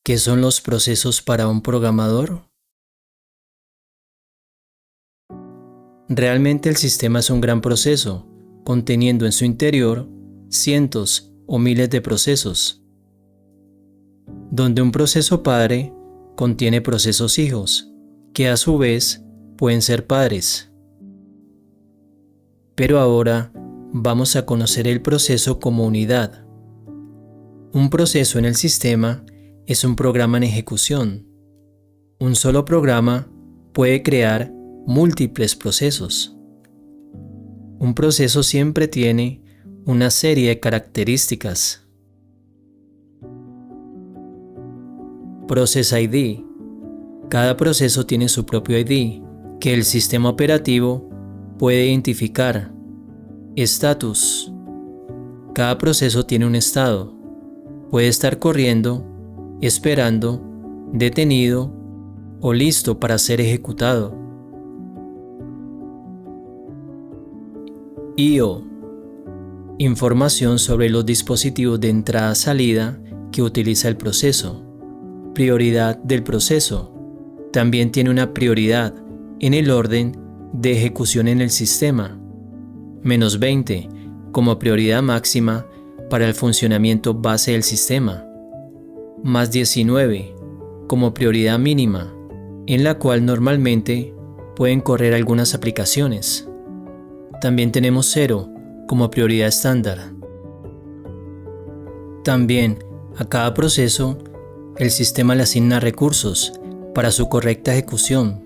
¿Qué son los procesos para un programador? Realmente el sistema es un gran proceso, conteniendo en su interior cientos o miles de procesos, donde un proceso padre contiene procesos hijos, que a su vez pueden ser padres. Pero ahora vamos a conocer el proceso como unidad. Un proceso en el sistema es un programa en ejecución. Un solo programa puede crear múltiples procesos. Un proceso siempre tiene una serie de características. Process ID. Cada proceso tiene su propio ID, que el sistema operativo puede identificar. Status. Cada proceso tiene un estado. Puede estar corriendo, esperando, detenido o listo para ser ejecutado. I/O. Información sobre los dispositivos de entrada-salida que utiliza el proceso. Prioridad del proceso. También tiene una prioridad en el orden de ejecución en el sistema. -20 como prioridad máxima para el funcionamiento base del sistema. +19 como prioridad mínima, en la cual normalmente pueden correr algunas aplicaciones. También tenemos 0 como prioridad estándar. También a cada proceso el sistema le asigna recursos para su correcta ejecución.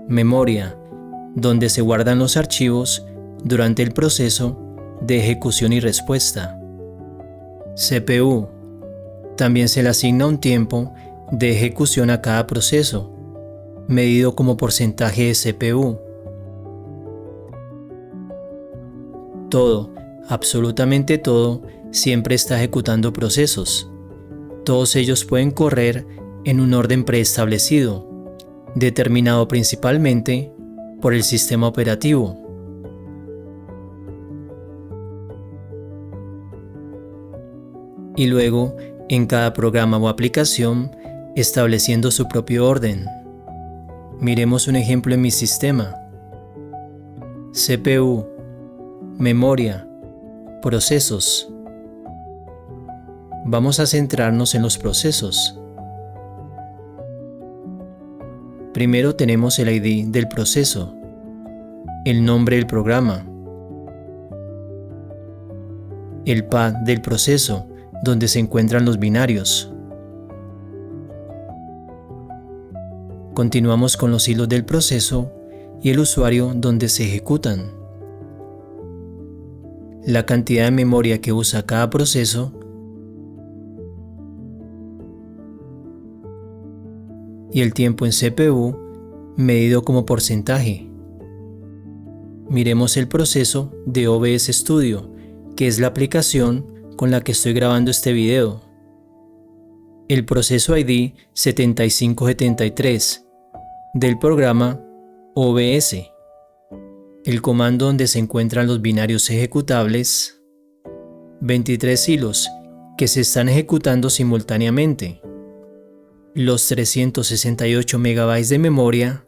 Memoria, donde se guardan los archivos durante el proceso de ejecución y respuesta. CPU. También se le asigna un tiempo de ejecución a cada proceso, medido como porcentaje de CPU. Todo, absolutamente todo, siempre está ejecutando procesos. Todos ellos pueden correr en un orden preestablecido, determinado principalmente por el sistema operativo. Y luego, en cada programa o aplicación, estableciendo su propio orden. Miremos un ejemplo en mi sistema. CPU, memoria, procesos. Vamos a centrarnos en los procesos. Primero tenemos el ID del proceso, el nombre del programa, el pad del proceso, donde se encuentran los binarios. Continuamos con los hilos del proceso y el usuario donde se ejecutan. La cantidad de memoria que usa cada proceso y el tiempo en CPU medido como porcentaje. Miremos el proceso de OBS Studio, que es la aplicación con la que estoy grabando este video. El proceso ID 7573 del programa OBS. El comando donde se encuentran los binarios ejecutables. 23 hilos que se están ejecutando simultáneamente. Los 368 MB de memoria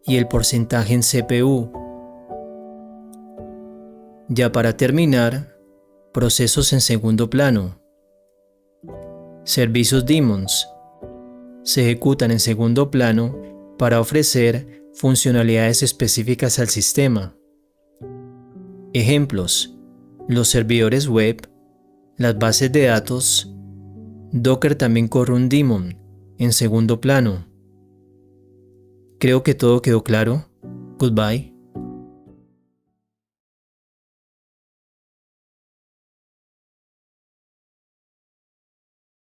y el porcentaje en CPU. Ya para terminar, procesos en segundo plano. Servicios daemons se ejecutan en segundo plano para ofrecer funcionalidades específicas al sistema. Ejemplos: los servidores web, las bases de datos. Docker también corre un daemon en segundo plano. Creo que todo quedó claro. Goodbye.